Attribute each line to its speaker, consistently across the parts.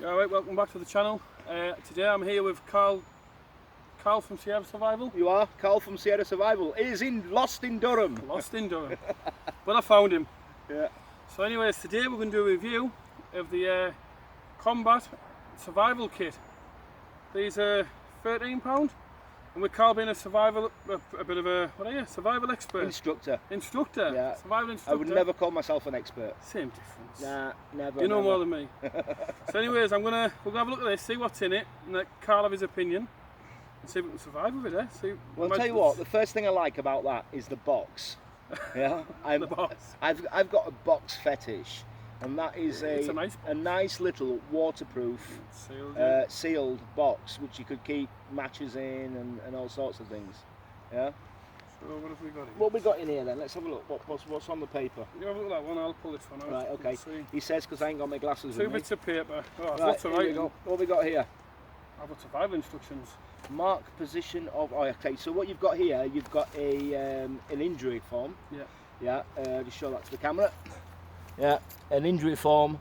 Speaker 1: Alright, welcome back to the channel. Today I'm here with Carl from Sierra Survival.
Speaker 2: You are? Carl from Sierra Survival. Is lost in Durham.
Speaker 1: Lost in Durham. But I found him.
Speaker 2: Yeah.
Speaker 1: So anyways, today we're going to do a review of the Kombat survival kit. These are £13, and with Carl being a survival, a bit of a, what are you, survival expert?
Speaker 2: Instructor.
Speaker 1: Instructor?
Speaker 2: Yeah.
Speaker 1: Survival instructor.
Speaker 2: I would never call myself an expert.
Speaker 1: Same difference.
Speaker 2: Nah, never.
Speaker 1: You know
Speaker 2: never.
Speaker 1: more than me. So anyways, we're gonna have a look at this, see what's in it, and let Carl have his opinion, and see if we can survive with it, eh? See,
Speaker 2: Well, I'll tell you what, the first thing I like about that is the box. Yeah,
Speaker 1: the box.
Speaker 2: I've got a box fetish, and that is
Speaker 1: It's
Speaker 2: a nice little waterproof sealed box which you could keep matches in and all sorts of things. Yeah.
Speaker 1: So what have we got here?
Speaker 2: What we got in here then? Let's have a look. What's on the paper?
Speaker 1: You have a look at that one, I'll pull this one out.
Speaker 2: Right, okay. He says because I ain't got my glasses
Speaker 1: Two
Speaker 2: with me.
Speaker 1: bits of paper. Oh,
Speaker 2: Right,
Speaker 1: that's
Speaker 2: here
Speaker 1: alright.
Speaker 2: we go. What have we got here?
Speaker 1: I've got survival instructions.
Speaker 2: Mark position of. Oh, okay. So what you've got here, you've got an injury form.
Speaker 1: Yeah.
Speaker 2: Yeah. Just show that to the camera. Yeah. An injury form.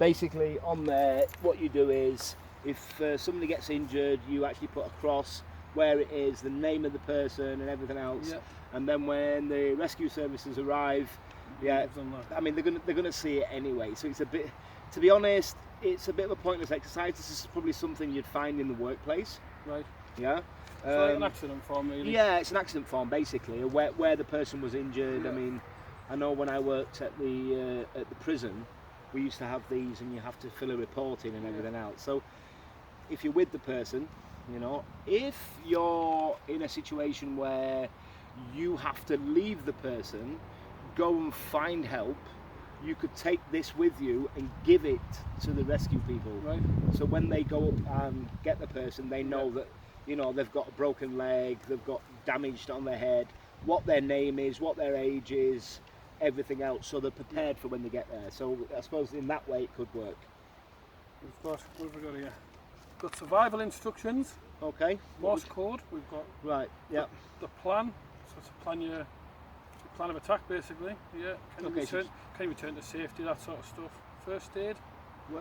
Speaker 2: Basically, on there, what you do is, if somebody gets injured, you actually put a cross where it is, the name of the person, and everything else.
Speaker 1: Yeah.
Speaker 2: And then when the rescue services arrive, yeah, I mean they're gonna see it anyway. So it's a bit, to be honest, it's a bit of a pointless exercise. This is probably something you'd find in the workplace.
Speaker 1: Right.
Speaker 2: Yeah.
Speaker 1: So like an accident form, really.
Speaker 2: Yeah, it's an accident form basically, where the person was injured.
Speaker 1: Yeah.
Speaker 2: I mean, I know when I worked at the prison, we used to have these, and you have to fill a report in and everything else. So if you're with the person, you know, if you're in a situation where you have to leave the person, go and find help, you could take this with you and give it to the rescue people.
Speaker 1: Right.
Speaker 2: So when they go up and get the person, they know that, you know, they've got a broken leg, they've got damage on their head, what their name is, what their age is, everything else, so they're prepared for when they get there. So I suppose in that way it could work.
Speaker 1: We've got, what have we got here? We've got survival instructions.
Speaker 2: Okay.
Speaker 1: Morse code. We've got
Speaker 2: Yeah.
Speaker 1: the plan. So to plan your plan of attack, basically. Yeah. Can you return to safety, that sort of stuff. First aid.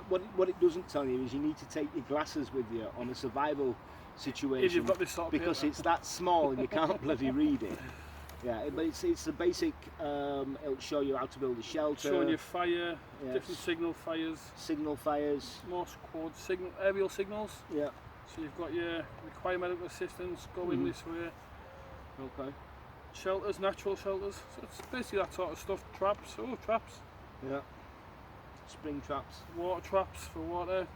Speaker 2: What it doesn't tell you is you need to take your glasses with you on a survival situation.
Speaker 1: If you've got this sort of
Speaker 2: because
Speaker 1: paper.
Speaker 2: it's that small and you can't bloody read it. Yeah, but it's the basic. It'll show you how to build a shelter.
Speaker 1: Showing you fire,
Speaker 2: Yes.
Speaker 1: different signal fires.
Speaker 2: Signal fires.
Speaker 1: Morse code signal, aerial signals.
Speaker 2: Yeah.
Speaker 1: So you've got your require medical assistance, go in this way.
Speaker 2: Okay.
Speaker 1: Shelters, natural shelters. So it's basically that sort of stuff. Traps, traps.
Speaker 2: Yeah. Spring traps.
Speaker 1: Water traps for water.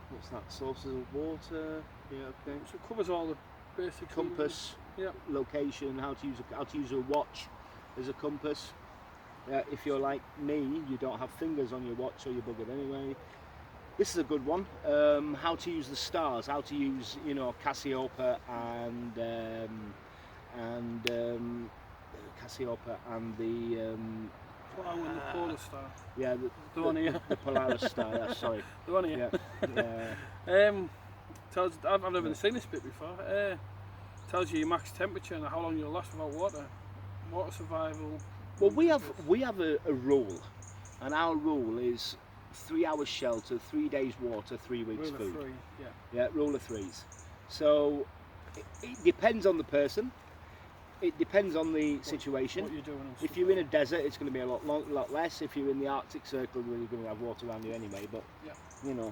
Speaker 2: What's that? Sources of water. Yeah. Okay.
Speaker 1: So it covers all the basic
Speaker 2: Compass.
Speaker 1: Yeah.
Speaker 2: Location. How to use a watch as a compass. Yeah. If you're like me, you don't have fingers on your watch, so you're buggered anyway. This is a good one. How to use the stars. How to use, you know, Cassiopeia and Cassiopeia and the
Speaker 1: Plough and the polar star.
Speaker 2: yeah,
Speaker 1: The one here.
Speaker 2: the Polaris star. Yeah, sorry.
Speaker 1: The one here.
Speaker 2: Yeah.
Speaker 1: Tells, I've never seen this bit before. Tells you your max temperature and how long you'll last without water. Water survival.
Speaker 2: Well, we have a rule, and our rule is 3 hours shelter, 3 days water, 3 weeks
Speaker 1: Rule of
Speaker 2: food.
Speaker 1: 3, yeah.
Speaker 2: Yeah, rule of threes. So it depends on the person. It depends on the situation.
Speaker 1: What you're doing and
Speaker 2: If
Speaker 1: stuff
Speaker 2: you're
Speaker 1: like
Speaker 2: in a desert, it's going to be a lot less. If you're in the Arctic Circle, well, you're going to have water around you anyway. But
Speaker 1: Yeah.
Speaker 2: you know,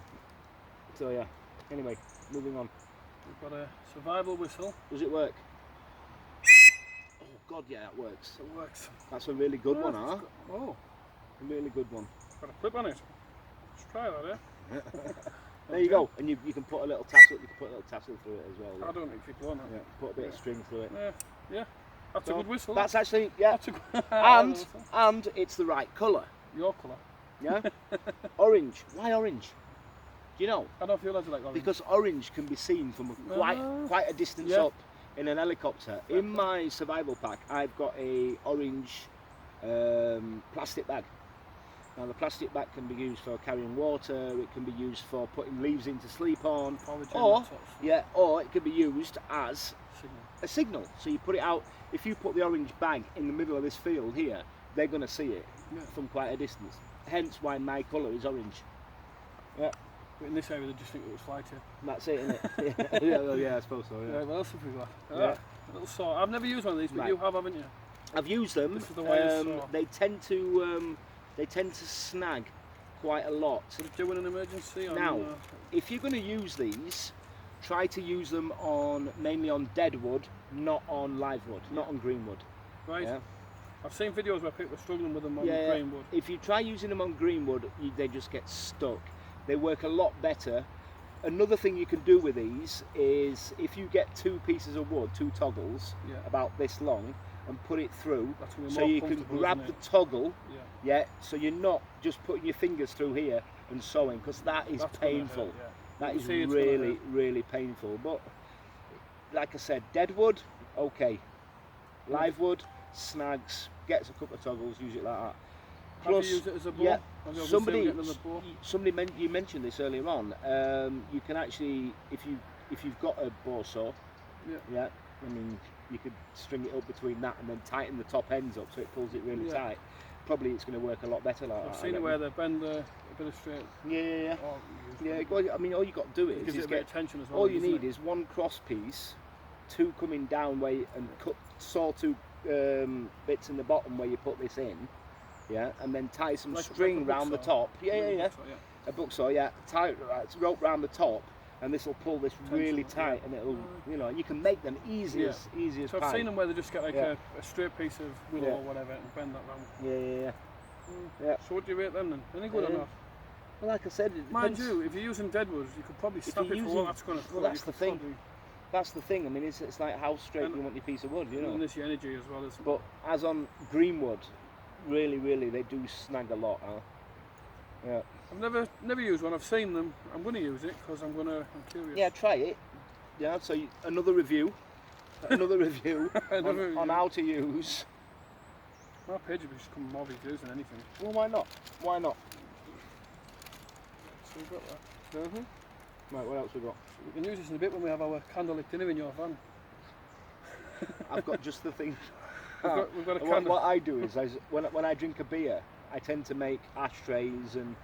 Speaker 2: so yeah. Anyway, moving on.
Speaker 1: We've got a survival whistle.
Speaker 2: Does it work? Oh God, yeah, it works.
Speaker 1: It works.
Speaker 2: That's a really good one, huh?
Speaker 1: Oh,
Speaker 2: A really good one.
Speaker 1: got a clip on it. Let's try that, eh?
Speaker 2: There you go, and you can put a little tassel. You can put a little tassel through it as well.
Speaker 1: I don't think people want it.
Speaker 2: Yeah, put a bit of string through it.
Speaker 1: Yeah. That's
Speaker 2: So,
Speaker 1: a good whistle.
Speaker 2: That's actually, yeah.
Speaker 1: That's a good
Speaker 2: And it's the right colour.
Speaker 1: Your colour.
Speaker 2: Yeah. Orange. Why orange? Do you know?
Speaker 1: I don't feel like orange.
Speaker 2: Because orange can be seen from quite a distance up in an helicopter. In my survival pack, I've got a orange plastic bag. Now the plastic bag can be used for carrying water. It can be used for putting leaves in to sleep on, or it can be used as a signal. So you put it out. If you put the orange bag in the middle of this field here, they're going to see it from quite a distance. Hence why my colour is orange. Yeah.
Speaker 1: But in this area, they just think it was fly tip.
Speaker 2: That's it, isn't it? Yeah, well, yeah, I suppose so. Yeah.
Speaker 1: Right, what else have we got?
Speaker 2: Yeah.
Speaker 1: A little saw. I've never used one of these, but
Speaker 2: Right.
Speaker 1: you have, haven't you?
Speaker 2: I've used them.
Speaker 1: This is the widest saw.
Speaker 2: They tend to snag quite a lot.
Speaker 1: Would it do in an emergency? Or
Speaker 2: Now,
Speaker 1: no?
Speaker 2: if you're going to use these, try to use them mainly on dead wood, not on live wood, not on green wood.
Speaker 1: Right.
Speaker 2: Yeah.
Speaker 1: I've seen videos where people are struggling with them on
Speaker 2: Yeah,
Speaker 1: green wood.
Speaker 2: if you try using them on green wood, they just get stuck. They work a lot better. Another thing you can do with these is if you get 2 pieces of wood, 2 toggles,
Speaker 1: Yeah.
Speaker 2: about this long, and put it through,
Speaker 1: That's gonna be
Speaker 2: so
Speaker 1: more
Speaker 2: you can
Speaker 1: comfortable,
Speaker 2: grab
Speaker 1: isn't
Speaker 2: the
Speaker 1: it?
Speaker 2: toggle,
Speaker 1: Yeah.
Speaker 2: yeah, so you're not just putting your fingers through here and sewing, because that is
Speaker 1: That's gonna
Speaker 2: painful.
Speaker 1: hurt, yeah.
Speaker 2: That
Speaker 1: You
Speaker 2: is
Speaker 1: see it's gonna
Speaker 2: really,
Speaker 1: hurt.
Speaker 2: really painful. But like I said, dead wood, okay. Live wood, snags, gets a couple of toggles, use it like that.
Speaker 1: Have you used it as a bow?
Speaker 2: yeah,
Speaker 1: Have you ever seen
Speaker 2: somebody,
Speaker 1: them getting another bow?
Speaker 2: you mentioned this earlier on. You can actually, if you've got a bow saw,
Speaker 1: Yeah.
Speaker 2: I mean, you could string it up between that and then tighten the top ends up so it pulls it really
Speaker 1: Yeah.
Speaker 2: tight. Probably it's going to work a lot better like that.
Speaker 1: I've
Speaker 2: I
Speaker 1: seen it
Speaker 2: reckon.
Speaker 1: where they bend a bit of straight.
Speaker 2: Yeah.
Speaker 1: Or
Speaker 2: Yeah, well, I mean, all you got to do
Speaker 1: it gives
Speaker 2: is
Speaker 1: it a bit
Speaker 2: get.
Speaker 1: of tension as well.
Speaker 2: All you
Speaker 1: doesn't
Speaker 2: need
Speaker 1: it?
Speaker 2: is 1 cross piece, 2 coming down where and saw 2 bits in the bottom where you put this in, yeah, and then tie some
Speaker 1: Like
Speaker 2: string
Speaker 1: a
Speaker 2: round the
Speaker 1: bucksaw.
Speaker 2: top. Yeah.
Speaker 1: Yeah.
Speaker 2: A buck saw, yeah. Tie rope round the top, and this will pull this really
Speaker 1: Tension,
Speaker 2: tight, and it'll, you know, you can make them easy
Speaker 1: Yeah.
Speaker 2: as
Speaker 1: So I've
Speaker 2: pie.
Speaker 1: seen them where they just get like
Speaker 2: Yeah.
Speaker 1: a straight piece of willow
Speaker 2: Yeah.
Speaker 1: or whatever and bend that round.
Speaker 2: Yeah. Yeah.
Speaker 1: So what do you rate them then? Any good or not?
Speaker 2: Well, like I said, it
Speaker 1: Mind
Speaker 2: depends.
Speaker 1: you, if you're using deadwood, you could probably snap
Speaker 2: you're
Speaker 1: it for
Speaker 2: using-
Speaker 1: what that's going to cut.
Speaker 2: well, that's the thing. That's the thing. I mean, it's like how straight
Speaker 1: And-
Speaker 2: you want your piece of wood, you know.
Speaker 1: And this your energy as well as.
Speaker 2: But as on green wood, really, they do snag a lot. Huh? Yeah.
Speaker 1: I've never used one. I've seen them. I'm going to use it because I'm curious.
Speaker 2: Yeah, try it. Yeah. So another review, another review on how to use.
Speaker 1: My page would just come more reviews than anything.
Speaker 2: Well, why not? Why not?
Speaker 1: So we've got that.
Speaker 2: Right. What else we got?
Speaker 1: We can use this in a bit when we have our candlelit dinner in your van.
Speaker 2: I've got just the thing.
Speaker 1: We've got a candle.
Speaker 2: What I do is when I drink a beer, I tend to make ashtrays and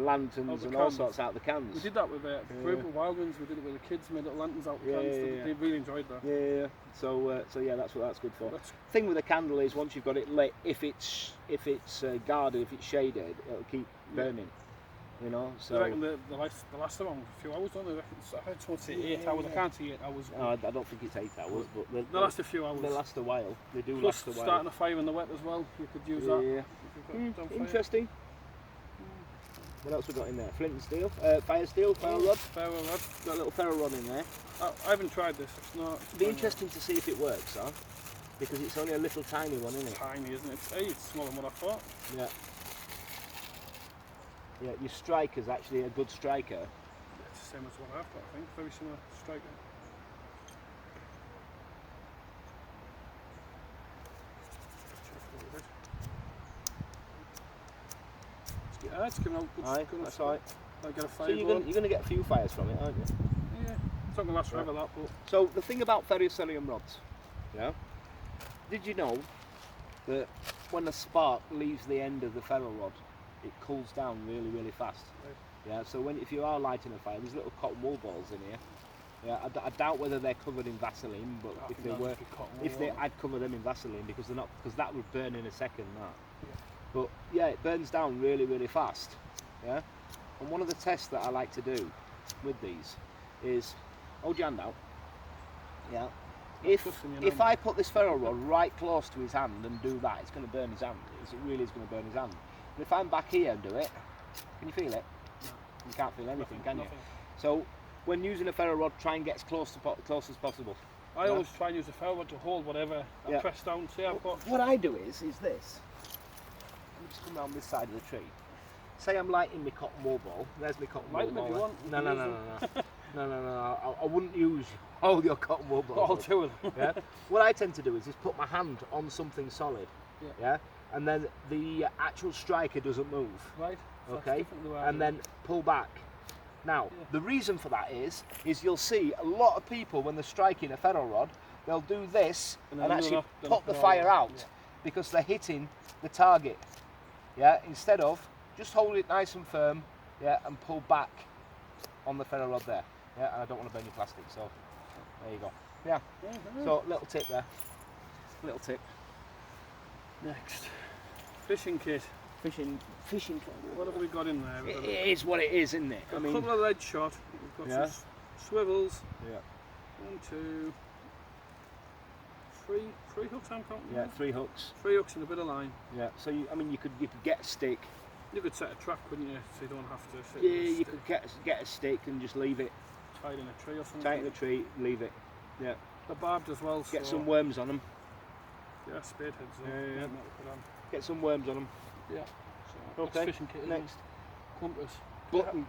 Speaker 2: lanterns
Speaker 1: the
Speaker 2: and all
Speaker 1: cans.
Speaker 2: sorts out the cans.
Speaker 1: We did that with a group of wild ones. We did it with the kids, made little lanterns out of
Speaker 2: Yeah,
Speaker 1: cans.
Speaker 2: yeah.
Speaker 1: They really enjoyed that.
Speaker 2: Yeah. So yeah, that's what that's good for.
Speaker 1: That's,
Speaker 2: Thing with a candle is once you've got it lit, if it's guarded, if it's shaded, it'll keep burning. You know.
Speaker 1: I reckon the last around a few hours, don't they? I heard someone say 8 hours. I can't see 8 hours.
Speaker 2: No, I don't think it's 8 hours, but
Speaker 1: They last a few hours.
Speaker 2: they last a while. They do
Speaker 1: Plus
Speaker 2: last a while.
Speaker 1: starting a fire in the wet as well. You could use that.
Speaker 2: Yeah.
Speaker 1: If you've got it on fire.
Speaker 2: Interesting. What else we got in there? Flint and steel, fire steel, ferro rod.
Speaker 1: Ferro rod.
Speaker 2: Got a little ferro rod in there.
Speaker 1: I haven't tried this. It's not.
Speaker 2: It'd be interesting to see if it works, huh? Because it's only a little tiny one, isn't it?
Speaker 1: Tiny, isn't it? Hey, it's smaller than what I thought.
Speaker 2: Yeah. Yeah, your striker's actually a good striker.
Speaker 1: It's the same as what I've got, I think. Very similar striker. It's coming out good.
Speaker 2: Aye,
Speaker 1: good
Speaker 2: that's
Speaker 1: stuff.
Speaker 2: right.
Speaker 1: I get a fire
Speaker 2: So you're going to get a few fires from it, aren't you?
Speaker 1: Yeah, it's not going to last forever, that, but
Speaker 2: So the thing about ferrocerium rods, yeah? Did you know that when the spark leaves the end of the ferro rod, it cools down really, really fast?
Speaker 1: Right.
Speaker 2: Yeah. So if you are lighting a fire, there's little cotton wool balls in here. Yeah. I doubt whether they're covered in Vaseline, but
Speaker 1: I
Speaker 2: if
Speaker 1: think
Speaker 2: they
Speaker 1: that'd
Speaker 2: were,
Speaker 1: just be cotton wool,
Speaker 2: if they,
Speaker 1: wouldn't
Speaker 2: I'd cover them in Vaseline because they're not, because that would burn in a second. That.
Speaker 1: Yeah.
Speaker 2: But yeah, it burns down really, really fast. Yeah. And one of the tests that I like to do with these is hold your hand out. Yeah. If I put this ferro rod right close to his hand and do that, it's going to burn his hand. It really is going to burn his hand. But if I'm back here and do it, can you feel it?
Speaker 1: No.
Speaker 2: You can't feel anything, can you?
Speaker 1: Nothing.
Speaker 2: So when using a ferro rod, try and get as close as possible.
Speaker 1: I always try and use the ferro rod to hold whatever I press down. See, I've got.
Speaker 2: What I do is this. Let me just come around this side of the tree. Say I'm lighting my cotton wool ball. There's my cotton
Speaker 1: Light
Speaker 2: wool
Speaker 1: them if
Speaker 2: ball.
Speaker 1: you want.
Speaker 2: No. I wouldn't use all your cotton wool balls.
Speaker 1: All two of them.
Speaker 2: Yeah. What I tend to do is put my hand on something solid.
Speaker 1: Yeah.
Speaker 2: Yeah. And then the actual striker doesn't move.
Speaker 1: Right. So that's
Speaker 2: Okay.
Speaker 1: different the way I
Speaker 2: And
Speaker 1: do
Speaker 2: then
Speaker 1: it.
Speaker 2: pull back. Now,
Speaker 1: Yeah.
Speaker 2: the reason for that is you'll see a lot of people when they're striking a ferro rod, they'll do this
Speaker 1: And
Speaker 2: and
Speaker 1: then
Speaker 2: actually
Speaker 1: then
Speaker 2: put the
Speaker 1: it all
Speaker 2: fire
Speaker 1: out.
Speaker 2: out because they're hitting the target. Yeah. Instead of just hold it nice and firm. Yeah. And pull back. on the ferro rod there. Yeah, and I don't want to burn your plastic, so there you go. Yeah. So little tip there. Little tip.
Speaker 1: Next, fishing kit.
Speaker 2: Fishing.
Speaker 1: What have we got in there?
Speaker 2: It is what it is, isn't it?
Speaker 1: A couple of lead shot. We've got some swivels.
Speaker 2: Yeah.
Speaker 1: 1, 2, 3 hooks. I'm counting.
Speaker 2: Yeah, 3 hooks.
Speaker 1: 3 hooks and a bit of line.
Speaker 2: Yeah. So you could get a stick.
Speaker 1: You could set a trap, couldn't you? So you don't have to sit.
Speaker 2: Yeah, you could get a stick and just leave it.
Speaker 1: Tie it in a tree or something.
Speaker 2: Tie it in a tree, leave it. Yeah.
Speaker 1: They're barbed as well.
Speaker 2: Get
Speaker 1: so
Speaker 2: some worms on them.
Speaker 1: Yeah, spade heads.
Speaker 2: Yeah. Get some worms on them.
Speaker 1: Yeah. So
Speaker 2: okay.
Speaker 1: Fishing kit.
Speaker 2: Next.
Speaker 1: Compass.
Speaker 2: Button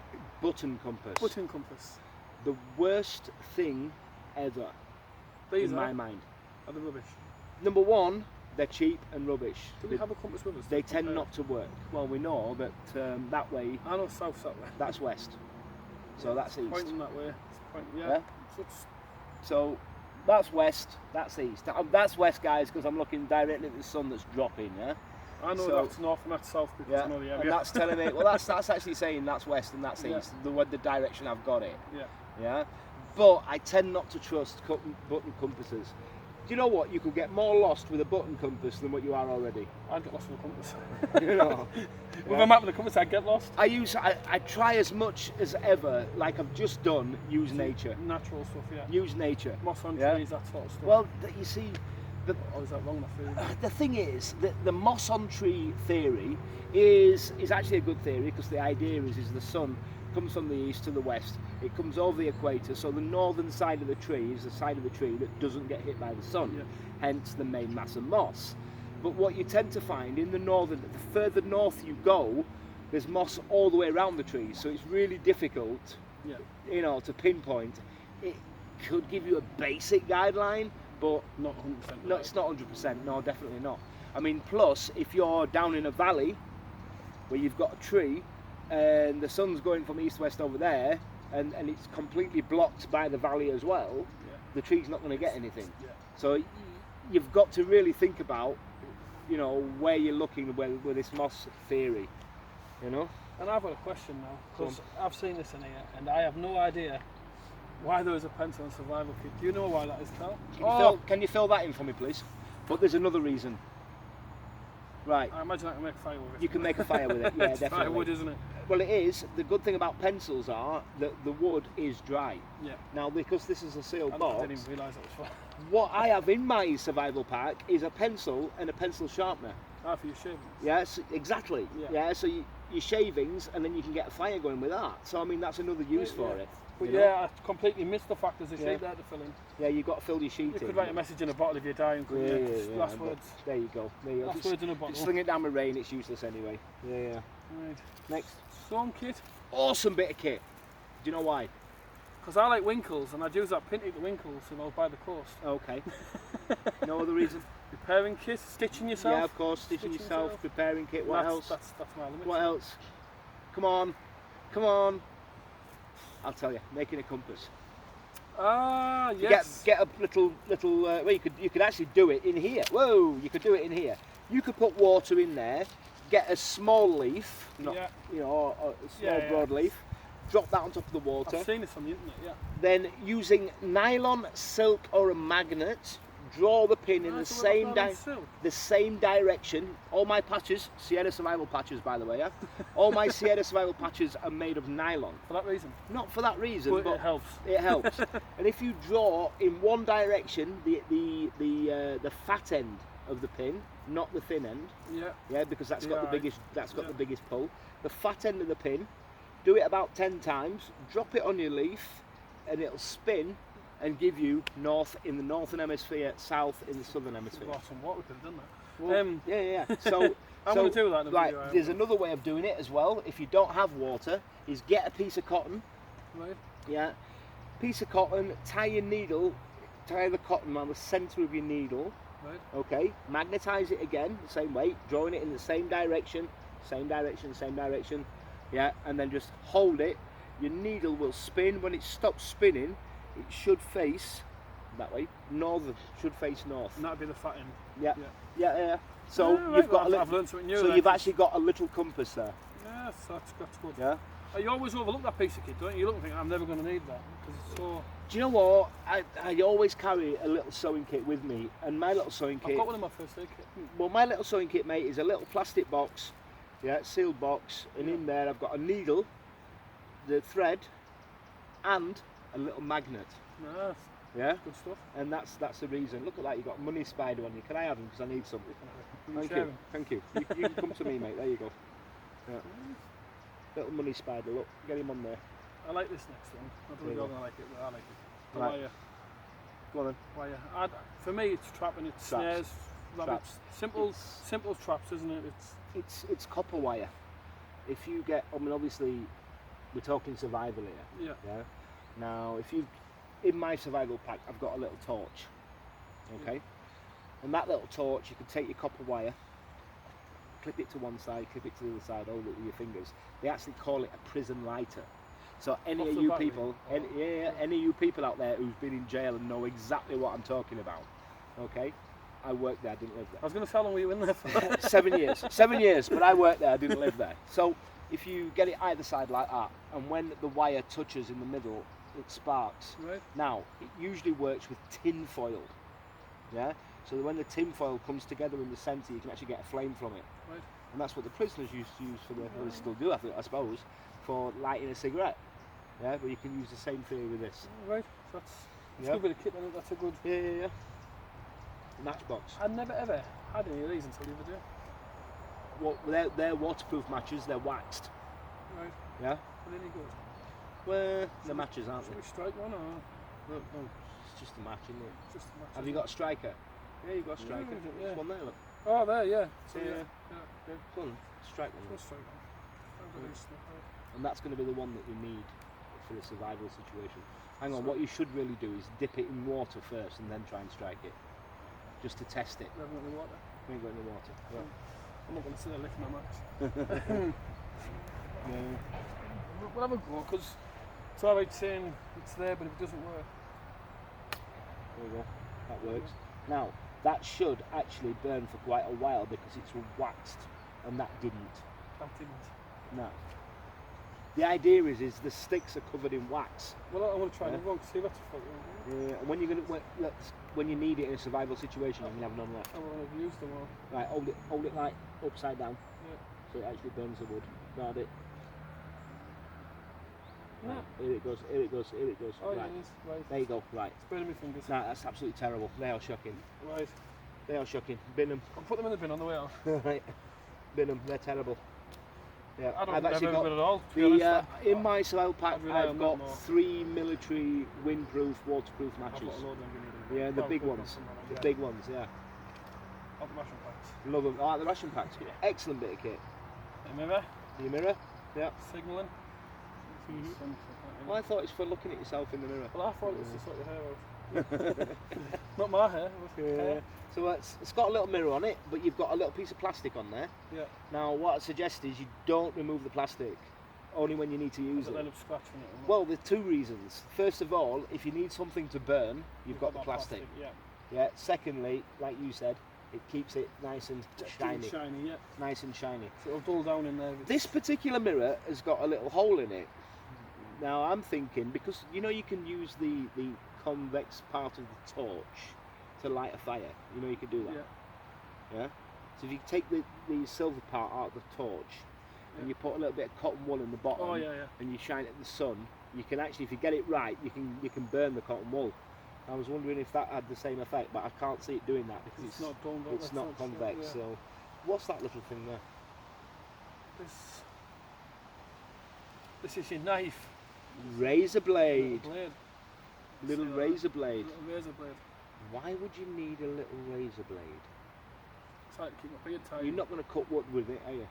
Speaker 2: compass.
Speaker 1: Button compass.
Speaker 2: The worst thing ever.
Speaker 1: These
Speaker 2: in my mind.
Speaker 1: Are the rubbish?
Speaker 2: Number one, they're cheap and rubbish.
Speaker 1: Do we have a compass with us?
Speaker 2: They tend not to work. Well, we know that that way.
Speaker 1: I know south that way.
Speaker 2: That's west. So that's east.
Speaker 1: Pointing that way. Yeah.
Speaker 2: So that's west. That's east. That's west, guys, because I'm looking directly at the sun that's dropping. Yeah.
Speaker 1: I know that's north and that's south because I know the area.
Speaker 2: And that's telling me. Well, that's actually saying that's west and that's east. The direction I've got it.
Speaker 1: Yeah.
Speaker 2: Yeah. But I tend not to trust button compasses. Do you know what? You could get more lost with a button compass than what you are already.
Speaker 1: I'd get lost with a compass.
Speaker 2: You know.
Speaker 1: With a map with a compass, I'd get lost.
Speaker 2: I try as much as ever, like I've just done, use nature.
Speaker 1: Natural stuff, yeah.
Speaker 2: Use nature.
Speaker 1: Moss on trees, that sort of stuff.
Speaker 2: Well, you see,
Speaker 1: or is that wrong?
Speaker 2: The thing is that the moss on tree theory is actually a good theory because the idea is the sun comes from the east to the west. It comes over the equator, so the northern side of the tree is the side of the tree that doesn't get hit by the sun, hence the main mass of moss. But what you tend to find in the northern, the further north you go, there's moss all the way around the trees, so it's really difficult, you know, to pinpoint. It could give you a basic guideline, but
Speaker 1: not 100%.
Speaker 2: No, it's not 100%. No, definitely not. I mean, plus if you're down in a valley where you've got a tree and the sun's going from east to west over there, and it's completely blocked by the valley as well, the tree's not going to get anything. So you've got to really think about, you know, where you're looking with this moss theory, you know.
Speaker 1: And I've got a question now, because I've seen this in here and I have no idea why there is a pencil and survival kit. Do you know why that is, Carl?
Speaker 2: Can you fill that in for me, please? But there's another reason. Right.
Speaker 1: I imagine I can make a fire with it.
Speaker 2: You can make a fire with it, yeah,
Speaker 1: it's
Speaker 2: definitely.
Speaker 1: firewood, isn't it?
Speaker 2: Well, it is. The good thing about pencils are that the wood is dry.
Speaker 1: Yeah.
Speaker 2: Now, because this is a sealed box,
Speaker 1: I didn't even realise that was fire.
Speaker 2: What I have in my survival pack is a pencil and a pencil sharpener.
Speaker 1: Ah, for your shavings?
Speaker 2: Yes, exactly. Yeah, so your shavings, and then you can get a fire going with that. So, I mean, that's another use for it.
Speaker 1: But I completely missed the fact there's a sheet there to fill in.
Speaker 2: Yeah, you've got to fill your sheet in.
Speaker 1: You could write a message in a bottle if you're dying, couldn't you? Last words.
Speaker 2: There you go.
Speaker 1: Last words in a bottle.
Speaker 2: Sling it down with rain, it's useless anyway. Yeah.
Speaker 1: Right.
Speaker 2: Next.
Speaker 1: Storm kit.
Speaker 2: Awesome bit of kit. Do you know why?
Speaker 1: Because I like winkles and I'd use that pin to the winkles if I was by the coast.
Speaker 2: Okay. No other reason?
Speaker 1: Repairing kit, stitching yourself.
Speaker 2: Yeah, of course, stitching yourself, preparing kit. What else?
Speaker 1: That's my limit.
Speaker 2: What else? Come on. I'll tell you, making a compass.
Speaker 1: Ah, yes.
Speaker 2: Get a little. Well, you could actually do it in here. Whoa, you could do it in here. You could put water in there. Get a small leaf, you know, a small broadleaf. Drop that on top of the water.
Speaker 1: I've seen this on the internet. Yeah.
Speaker 2: Then using nylon, silk, or a magnet, draw the pin in the same direction. All my patches, Sierra Survival patches, by the way, all my Sierra Survival patches are made of nylon.
Speaker 1: For that reason?
Speaker 2: Not for that reason, but
Speaker 1: it helps.
Speaker 2: It helps. And if you draw in one direction, the fat end of the pin, not the thin end. Yeah, because that's got the biggest. That's got the biggest pull. The fat end of the pin. Do it about 10 times. Drop it on your leaf, and it'll spin. And give you north in the northern hemisphere, south in the southern hemisphere.
Speaker 1: Awesome. What we could have done that.
Speaker 2: Yeah. So
Speaker 1: I'm going to do that in a video.
Speaker 2: There's another way of doing it as well. If you don't have water, is get a piece of cotton.
Speaker 1: Right.
Speaker 2: Yeah. Piece of cotton. Tie the cotton around the centre of your needle.
Speaker 1: Right.
Speaker 2: Okay. Magnetise it again, the same way. Drawing it in the same direction. Yeah. And then just hold it. Your needle will spin. When it stops spinning, it should face that way. Should face north.
Speaker 1: And that'd be the fat end.
Speaker 2: Yeah. So you've got.
Speaker 1: I've learned something new.
Speaker 2: So you've actually got a little compass there.
Speaker 1: Yes, that's good.
Speaker 2: Yeah.
Speaker 1: You always overlook that piece of kit, don't you? You look and think, I'm never going to need that because it's so.
Speaker 2: Do you know what? I always carry a little sewing kit with me, and my little sewing kit.
Speaker 1: I've got one in my first aid kit.
Speaker 2: Well, my little sewing kit, mate, is a little plastic box, yeah, sealed box, and in there I've got a needle, the thread, and a little magnet.
Speaker 1: Nice.
Speaker 2: Yeah.
Speaker 1: Good stuff.
Speaker 2: And that's the reason. Look at that. You've got a money spider on you. Can I have him? Because I need some. Thank you. Thank you. You can come to me, mate. There you go. Yeah. Little money spider. Look, get him on there.
Speaker 1: I like this next one. I don't know if you're going to like it, but I like it. The
Speaker 2: Right.
Speaker 1: wire.
Speaker 2: Go on then.
Speaker 1: Wire. For me, it's trapping. It's
Speaker 2: Traps.
Speaker 1: snares, rabbits.
Speaker 2: Traps.
Speaker 1: Simple traps, isn't it?
Speaker 2: It's copper wire. If you get, I mean, obviously, we're talking survival here.
Speaker 1: Yeah.
Speaker 2: Yeah. Now, if you, in my survival pack, I've got a little torch. Okay. And that little torch, you can take your copper wire, clip it to one side, clip it to the other side, hold it with your fingers. They actually call it a prison lighter. So any
Speaker 1: Off
Speaker 2: of
Speaker 1: the
Speaker 2: you
Speaker 1: battery?
Speaker 2: people, any of you people out there who've been in jail and know exactly what I'm talking about, okay? I worked there, I didn't live there.
Speaker 1: I was going to say how long were you in there for?
Speaker 2: 7 years. 7 years, but I worked there, I didn't live there. So if you get it either side like that, and when the wire touches in the middle, it sparks.
Speaker 1: Right.
Speaker 2: Now, it usually works with tin foil. Yeah? So that when the tin foil comes together in the centre, you can actually get a flame from it.
Speaker 1: Right.
Speaker 2: And that's what the prisoners used to use for the, well, they still do, I suppose, for lighting a cigarette. Yeah, but you can use the same theory with this.
Speaker 1: Right. That's a good bit of kit, then. That's a good.
Speaker 2: Yeah. Matchbox.
Speaker 1: I never ever had any of these until the other day.
Speaker 2: Well, they're waterproof matches, they're waxed.
Speaker 1: Right.
Speaker 2: Yeah?
Speaker 1: Are they any good?
Speaker 2: Well, they're matches, aren't
Speaker 1: Should
Speaker 2: they?
Speaker 1: we strike one or?
Speaker 2: No, it's just a match, isn't it?
Speaker 1: Just a match.
Speaker 2: Have you got a striker? Yeah, you've got a striker.
Speaker 1: Yeah, yeah.
Speaker 2: There's one there, look.
Speaker 1: Oh, there, yeah. So,
Speaker 2: Yeah.
Speaker 1: yeah.
Speaker 2: Go on, strike one.
Speaker 1: We'll strike one.
Speaker 2: And that's going to be the one that you need for the survival situation. Hang on, what you should really do is dip it in water first and then try and strike it. Just to test it.
Speaker 1: We haven't got any water.
Speaker 2: We ain't got any water. Yeah.
Speaker 1: I'm not going to sit there licking my match.
Speaker 2: Yeah.
Speaker 1: We'll have a go, because it's alright saying it's there, but if it doesn't work.
Speaker 2: There we go. That works. Now, that should actually burn for quite a while because it's waxed, and that didn't.
Speaker 1: That didn't.
Speaker 2: No. The idea is the sticks are covered in wax.
Speaker 1: Well, I want to try another one to see if that's a fuck.
Speaker 2: And when you're when you need it in a survival situation, you can have none left.
Speaker 1: I want to use them all.
Speaker 2: Right, hold it like upside down,
Speaker 1: Yeah.
Speaker 2: so it actually burns the wood. Guard it.
Speaker 1: Yeah.
Speaker 2: Right, here it goes. Here it goes. Here it goes.
Speaker 1: Oh,
Speaker 2: right.
Speaker 1: yeah, it is. Right.
Speaker 2: There you go. Right.
Speaker 1: It's burning my fingers.
Speaker 2: No, that's absolutely terrible. They are shocking.
Speaker 1: Right.
Speaker 2: They are shocking. Bin them.
Speaker 1: I'll put them in the bin on the way out.
Speaker 2: Right. Bin them. They're terrible. Yeah,
Speaker 1: I don't
Speaker 2: I've
Speaker 1: think
Speaker 2: actually
Speaker 1: I've
Speaker 2: got
Speaker 1: ever been at all, to be honest.
Speaker 2: in my survival pack.
Speaker 1: I'd rely
Speaker 2: I've
Speaker 1: on
Speaker 2: got
Speaker 1: that more.
Speaker 2: 3 military windproof, waterproof
Speaker 1: I've
Speaker 2: matches.
Speaker 1: got a load of them.
Speaker 2: Yeah, the big ones. The big ones. Yeah.
Speaker 1: I've got ration packs.
Speaker 2: Love them. Oh, the ration packs. Excellent bit of kit.
Speaker 1: A mirror.
Speaker 2: Your mirror. Yeah.
Speaker 1: Signalling.
Speaker 2: Well, I thought it's for looking at yourself in the mirror.
Speaker 1: Well, I thought it was to sort your hair out. Not my hair. Hair.
Speaker 2: So it's got a little mirror on it, but you've got a little piece of plastic on there.
Speaker 1: Yeah.
Speaker 2: Now, what I suggest is you don't remove the plastic, only when you need to use
Speaker 1: I'll
Speaker 2: it.
Speaker 1: end up scratching it.
Speaker 2: Well, there's 2 reasons. First of all, if you need something to burn, you've got the plastic.
Speaker 1: Yeah.
Speaker 2: Yeah. Secondly, like you said, it keeps it nice and shiny.
Speaker 1: Shiny, yeah.
Speaker 2: Nice and shiny.
Speaker 1: So it'll dull down in there.
Speaker 2: This particular mirror has got a little hole in it. Now I'm thinking, because you know you can use the convex part of the torch to light a fire. You know you can do that.
Speaker 1: Yeah.
Speaker 2: Yeah. So if you take the silver part out of the torch, and you put a little bit of cotton wool in the bottom, and you shine it in the sun, you can actually, if you get it right, you can burn the cotton wool. I was wondering if that had the same effect, but I can't see it doing that because
Speaker 1: it's not done.
Speaker 2: It's not convex. Yeah. So, what's that little thing there?
Speaker 1: This is your knife.
Speaker 2: Razor blade. Little
Speaker 1: See
Speaker 2: razor blade.
Speaker 1: Little razor blade.
Speaker 2: Why would you need a little razor blade?
Speaker 1: It's like to keep my beard tight.
Speaker 2: You're not going to cut wood with it, are you?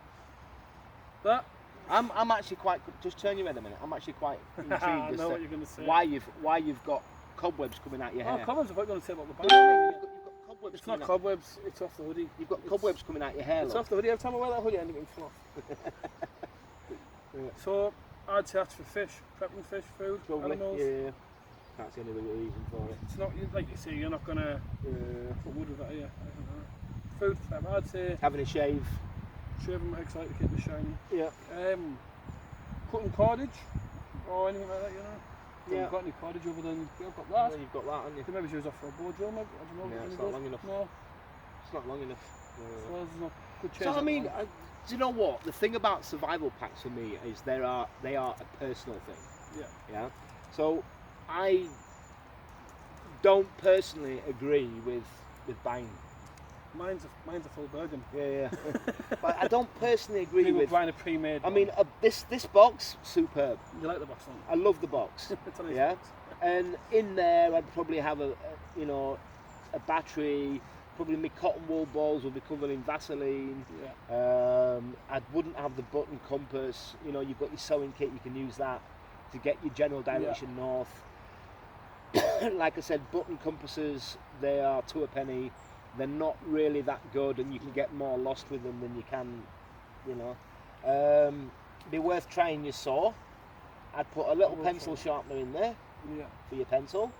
Speaker 1: That?
Speaker 2: I'm actually quite. Just turn your head a minute. I'm actually quite intrigued
Speaker 1: I
Speaker 2: as
Speaker 1: know
Speaker 2: to
Speaker 1: what you're going to say.
Speaker 2: why you've got cobwebs coming out your hair.
Speaker 1: Oh, cobwebs! I thought you were going to say about the back.
Speaker 2: You've got cobwebs.
Speaker 1: It's not cobwebs. It's off the hoodie.
Speaker 2: You've got cobwebs coming out your hair.
Speaker 1: It's
Speaker 2: look.
Speaker 1: off the hoodie. Every time I wear that hoodie, I end up in fluff. So I'd say that's for fish, prepping fish, food,
Speaker 2: Probably.
Speaker 1: animals.
Speaker 2: Yeah. Can't see any other reason for it.
Speaker 1: It's not like you say. You're not going to put wood with that, are you? I don't know. Food prep. I'd say
Speaker 2: having a shave.
Speaker 1: Shave them excited to keep them shiny.
Speaker 2: Yeah.
Speaker 1: Cutting cordage or anything like that, you know.
Speaker 2: Yeah.
Speaker 1: Haven't got any cordage other than you've got that.
Speaker 2: Yeah, you've got that, haven't you?
Speaker 1: Maybe she was off for a board drill, maybe. I don't know.
Speaker 2: Yeah, it's not long enough.
Speaker 1: No.
Speaker 2: It's not long enough.
Speaker 1: So there's no good change.
Speaker 2: So I mean, do you know what? The thing about survival packs for me is they are a personal thing.
Speaker 1: Yeah.
Speaker 2: Yeah. So I don't personally agree with buying.
Speaker 1: Mine's a full burden.
Speaker 2: Yeah. But I don't personally agree with
Speaker 1: buying a pre-made.
Speaker 2: I mean, this box, superb.
Speaker 1: You like the box one?
Speaker 2: I love the box.
Speaker 1: It's a nice
Speaker 2: Yeah.
Speaker 1: box.
Speaker 2: And in there, I'd probably have a battery. Probably my cotton wool balls will be covered in Vaseline.
Speaker 1: Yeah.
Speaker 2: I wouldn't have the button compass. You know, you've got your sewing kit. You can use that to get your general direction north. Like I said, button compasses, they are to a penny. They're not really that good, and you can get more lost with them than you can, you know. Be worth trying your saw. I'd put a little pencil sharpener in there for your pencil.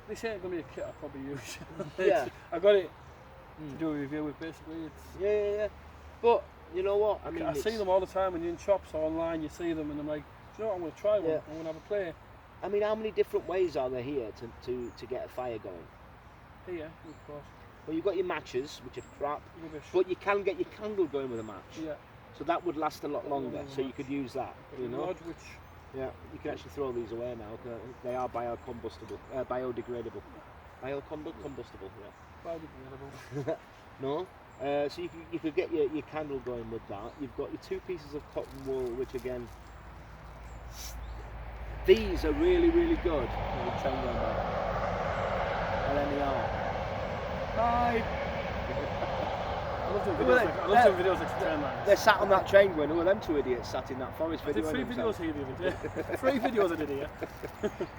Speaker 1: This ain't gonna be a kit I'll probably use.
Speaker 2: Yeah.
Speaker 1: I got it to do a review with. Basically, it's
Speaker 2: Yeah. But you know what? I mean,
Speaker 1: I see them all the time when you're in shops or online. You see them, and I'm like, do you know what? I'm gonna try one.
Speaker 2: Yeah.
Speaker 1: I'm gonna have a play.
Speaker 2: I mean, how many different ways are there here to get a fire going?
Speaker 1: Here, of course.
Speaker 2: Well, you've got your matches, which are crap,
Speaker 1: Rubbish.
Speaker 2: but you can get your candle going with a match.
Speaker 1: Yeah.
Speaker 2: So that would last a lot longer. So you could use that. You know.
Speaker 1: Lodge, which
Speaker 2: Yeah. You can actually throw these away now. They are biodegradable. Combustible. Yeah.
Speaker 1: biodegradable.
Speaker 2: No. So you could get your candle going with that. You've got your 2 pieces of cotton wool, which again, these are really, really good. LMER.
Speaker 1: Hi. I love doing videos. I love doing videos like train lines.
Speaker 2: They're sat on that train going, who are them 2 idiots sat in that forest
Speaker 1: I did
Speaker 2: video?
Speaker 1: 3 videos here the other day. 3 videos I did here.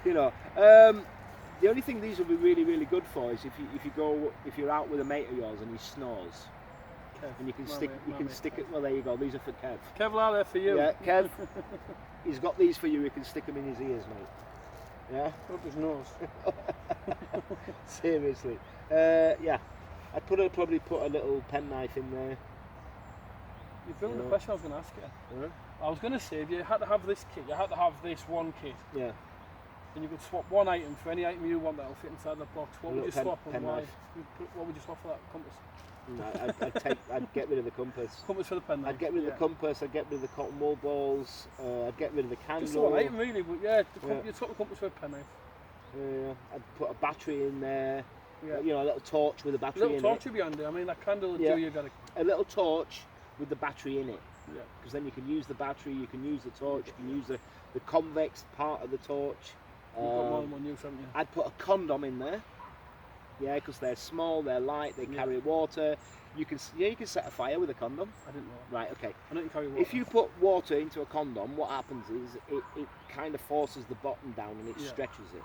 Speaker 2: You know, the only thing these will be really, really good for is if you're out with a mate of yours and he snores,
Speaker 1: Kev.
Speaker 2: and you can stick it. Well, there you go. These are for Kev.
Speaker 1: Kevlar there for you.
Speaker 2: Yeah, Kev. He's got these for you. You can stick them in his ears, mate. Yeah.
Speaker 1: Up his nose.
Speaker 2: Seriously. Yeah. I'd probably put a little penknife in there.
Speaker 1: You've built the question I was going to ask you.
Speaker 2: Yeah.
Speaker 1: I was going to say, if you had to have this kit, you had to have this one kit.
Speaker 2: Yeah.
Speaker 1: And you could swap one item for any item you want that'll fit inside the box. What would you swap and why? What would you swap for that compass?
Speaker 2: No, I'd get rid of the compass.
Speaker 1: Compass for the pen.
Speaker 2: I'd get rid of the compass. I'd get rid of the cotton wool balls. I'd get rid of the candle.
Speaker 1: Just one item really, but yeah, you swap the compass for a penknife.
Speaker 2: I'd put a battery in there.
Speaker 1: Yeah.
Speaker 2: You know, a little torch with a battery in it.
Speaker 1: Little torch would be handy. I mean, that candle would do you got
Speaker 2: a little torch with the battery in it.
Speaker 1: Yeah.
Speaker 2: Because then you can use the battery, you can use the torch, you can use the convex part of the torch.
Speaker 1: You've got more than one use, haven't you?
Speaker 2: I'd put a condom in there. Yeah, because they're small, they're light, they carry water. You can set a fire with a condom.
Speaker 1: I didn't know.
Speaker 2: Right, okay.
Speaker 1: I didn't carry water.
Speaker 2: If you put water into a condom, what happens is it kind of forces the bottom down and it stretches it.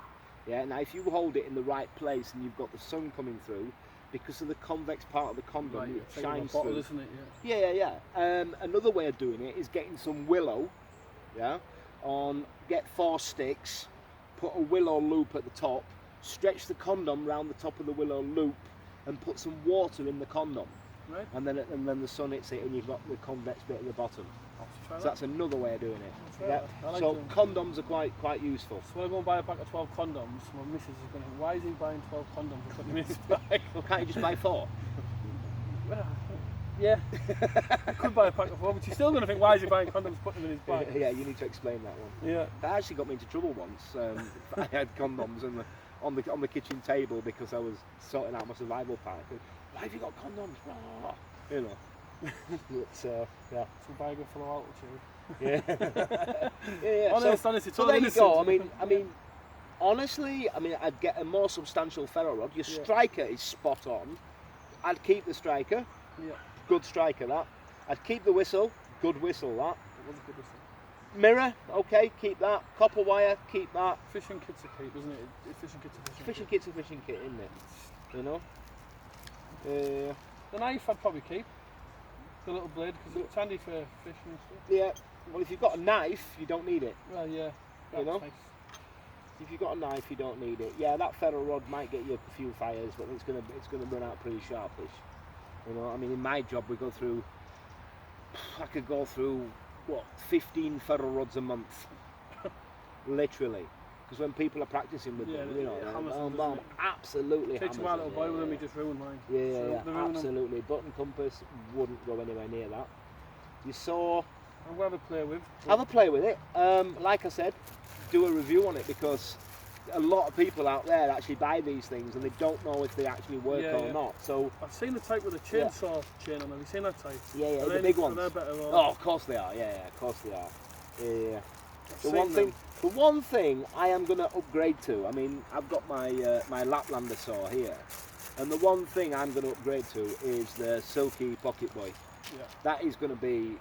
Speaker 2: Yeah. Now, if you hold it in the right place and you've got the sun coming through, because of the convex part of the condom, it shines through.
Speaker 1: Isn't it?
Speaker 2: Yeah. Another way of doing it is getting some willow. Yeah. Get 4 sticks, put a willow loop at the top, stretch the condom round the top of the willow loop, and put some water in the condom.
Speaker 1: Right.
Speaker 2: And then the sun hits it, and you've got the convex bit at the bottom.
Speaker 1: So
Speaker 2: that's another way of doing it.
Speaker 1: Yeah.
Speaker 2: So condoms are quite useful.
Speaker 1: So when I go and buy a pack of 12 condoms, my missus is going to think, why is he buying 12 condoms and putting them in his bag?
Speaker 2: Well, can't you just buy 4?
Speaker 1: Well, yeah. I could buy a pack of 4, but she's still going to think, why is he buying condoms and putting them in his bag?
Speaker 2: Yeah, you need to explain that one.
Speaker 1: Yeah.
Speaker 2: That actually got me into trouble once. I had condoms on the kitchen table because I was sorting out my survival pack. Why have you got condoms? You know. But, yeah.
Speaker 1: Some Viagra full of altitude.
Speaker 2: Yeah.
Speaker 1: Honestly,
Speaker 2: so there you go. I mean, honestly, I'd get a more substantial ferro rod. Your striker is spot on. I'd keep the striker.
Speaker 1: Yeah.
Speaker 2: Good striker, that. I'd keep the whistle. Good whistle, that.
Speaker 1: It was a good whistle.
Speaker 2: Mirror, okay, keep that. Copper wire, keep that.
Speaker 1: Fishing kit's a keep, isn't it? Fishing kit's a fishing
Speaker 2: Fishing kit's a fishing kit, isn't it? You know?
Speaker 1: The knife I'd probably keep. The little blade, because it's handy for fishing and stuff.
Speaker 2: Yeah, well, if you've got a knife, you don't need it.
Speaker 1: Well, yeah.
Speaker 2: You know?
Speaker 1: Nice.
Speaker 2: If you've got a knife, you don't need it. Yeah, that ferro rod might get you a few fires, but it's gonna run out pretty sharpish. You know, I mean, in my job we go through, I could go through, what, 15 ferro rods a month, literally. Because when people are practicing with them, you know, absolutely
Speaker 1: takes a while to buy with them, he just ruined mine.
Speaker 2: Yeah, absolutely. Button compass wouldn't go anywhere near that. You saw.
Speaker 1: I'll have a play with.
Speaker 2: Have a play with it. Like I said, do a review on it because a lot of people out there actually buy these things and they don't know if they actually work or not. So
Speaker 1: I've seen the type with a chainsaw chain on. Have you seen that type?
Speaker 2: Yeah, the big ones. Oh, of course they are. Yeah, of course they are. Yeah. The one thing I am going to upgrade to, I mean, I've got my my Laplander saw here, and the one thing I'm going to upgrade to is the Silky Pocket Boy.
Speaker 1: Yeah.
Speaker 2: That is going to be,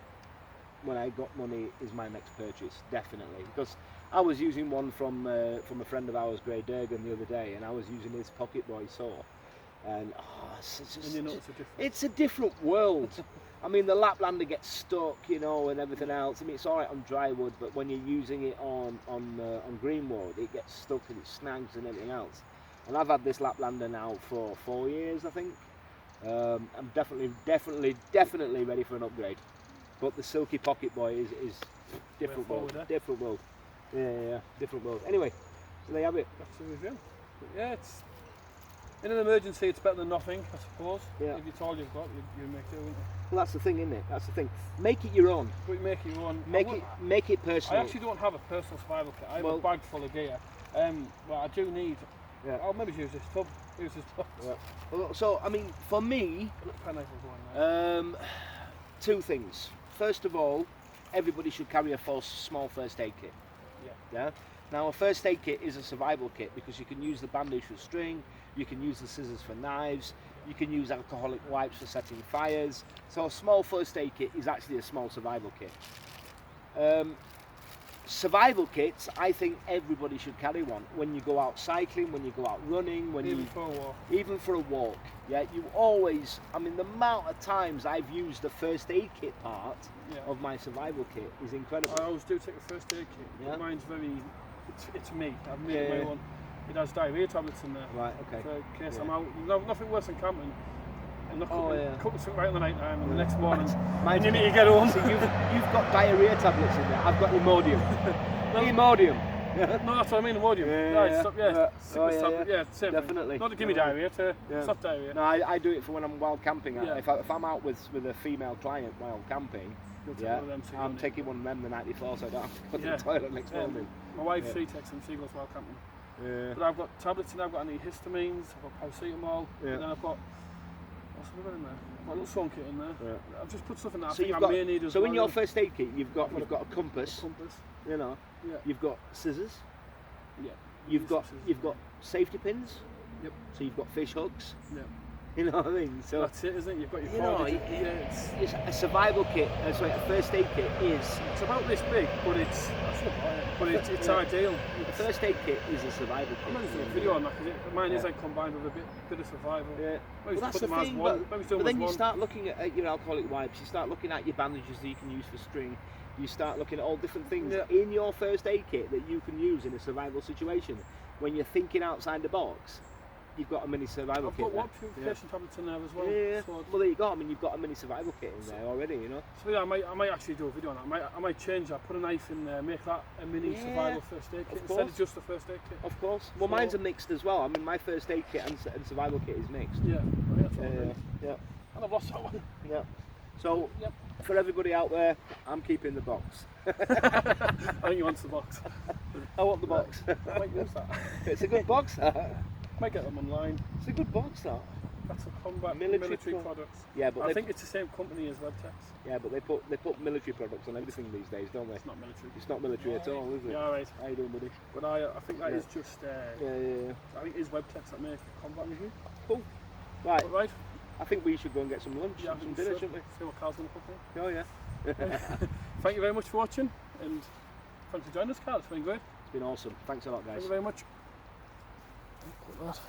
Speaker 2: when I got money, is my next purchase, definitely. Because I was using one from a friend of ours, Gray Durham, the other day, and I was using his Pocket Boy saw, and it's a different world. I mean, the Laplander gets stuck, you know, and everything else. I mean, it's all right on dry wood, but when you're using it on green wood, it gets stuck and it snags and everything else. And I've had this Laplander now for 4 years, I think. I'm definitely ready for an upgrade. But the Silky Pocket Boy is different world. Different world. Yeah, different world. Anyway, so there you have it.
Speaker 1: That's the review. But yeah, it's in an emergency, it's better than nothing, I suppose.
Speaker 2: Yeah.
Speaker 1: If it's all you've got, you make it, won't you?
Speaker 2: Well, that's the thing, isn't it? That's the thing. Make it your own.
Speaker 1: But you make it your own.
Speaker 2: Make it personal.
Speaker 1: I actually don't have a personal survival kit. I have a bag full of gear. Well, I do need.
Speaker 2: Yeah.
Speaker 1: I'll maybe use this tub. Use this box.
Speaker 2: Yeah. Well, so I mean, for me, two things. First of all, everybody should carry a small first aid kit. Yeah. Now, a first aid kit is a survival kit because you can use the bandage for string, you can use the scissors for knives, you can use alcoholic wipes for setting fires. So a small first aid kit is actually a small survival kit. Survival kits, I think everybody should carry one. When you go out cycling, when you go out running, even for a walk. Yeah, you always, I mean, the amount of times I've used the first aid kit part of my survival kit is incredible.
Speaker 1: I always do take a first aid kit.
Speaker 2: Yeah.
Speaker 1: Mine's very, it's me. I've made my own. It has diarrhea tablets in there.
Speaker 2: Right, okay.
Speaker 1: So in case I'm out, nothing worse than camping. And not cooking something right in the night time and the next morning you need to get home.
Speaker 2: So you've got diarrhea tablets in there. I've got Imodium. Imodium.
Speaker 1: No, that's what I mean, Imodium. Same
Speaker 2: definitely.
Speaker 1: Not to give me diarrhea, to stop diarrhea.
Speaker 2: No, I do it for when I'm wild camping. If I'm out with a female client while camping, I'm taking one of them the night before so I don't have to go to the toilet next morning.
Speaker 1: My wife, she takes them, she goes wild camping. Yeah. But I've got tablets and I've got antihistamines, I've got paracetamol, and then I've got what's in there? I've got a little song kit in there. Yeah. I've just put stuff in there.
Speaker 2: So in your first aid kit, you've got a compass. You know. Yeah. You've got scissors.
Speaker 1: Yeah.
Speaker 2: You've got safety pins.
Speaker 1: Yep.
Speaker 2: So you've got fish hooks.
Speaker 1: Yeah.
Speaker 2: You know what I mean? So
Speaker 1: that's it, isn't it? You've got your
Speaker 2: it's a survival kit. Sorry, a first aid kit is.
Speaker 1: It's about this big, but it's ideal.
Speaker 2: The first aid kit is a survival kit.
Speaker 1: I'm going to do a video on that because mine is like combined with a bit of survival.
Speaker 2: Yeah. Well, that's the thing. But then you start looking at your alcoholic wipes. You start looking at your bandages that you can use for string. You start looking at all different things in your first aid kit that you can use in a survival situation. When you're thinking outside the box, you've got a mini survival kit.
Speaker 1: I've got purification tablets in there as well.
Speaker 2: Yeah. So well, there you go. I mean, you've got a mini survival kit in there already, you know.
Speaker 1: So yeah, I might actually do a video on that. I might change that. Put a knife in there, make that a mini survival first aid kit instead of just a first aid kit.
Speaker 2: Of course. Well, mine's a mixed as well. I mean, my first aid kit and survival kit is mixed.
Speaker 1: Yeah.
Speaker 2: Yeah.
Speaker 1: And I've lost that one.
Speaker 2: Yeah. So for everybody out there, I'm keeping the box.
Speaker 1: I think you want the box.
Speaker 2: I want the box.
Speaker 1: I might use that.
Speaker 2: It's a good box.
Speaker 1: Might get them online.
Speaker 2: It's a good box, that.
Speaker 1: That's a Kombat military products.
Speaker 2: Yeah, but
Speaker 1: I think it's the same company as WebTex.
Speaker 2: Yeah, but they put military products on everything these days, don't they?
Speaker 1: It's not military.
Speaker 2: It's not military at all, is it?
Speaker 1: Yeah, right.
Speaker 2: How you doing, buddy?
Speaker 1: But I think that is just.
Speaker 2: Yeah.
Speaker 1: I think it's WebTex that make Kombat.
Speaker 2: Cool. Right.
Speaker 1: But right.
Speaker 2: I think we should go and get some lunch, some dinner, shouldn't we?
Speaker 1: See what Carl's going to cook in.
Speaker 2: Oh yeah.
Speaker 1: Thank you very much for watching, and thanks for joining us, Carl. It's been great.
Speaker 2: It's been awesome. Thanks a lot, guys.
Speaker 1: Thank you very much. Look at that.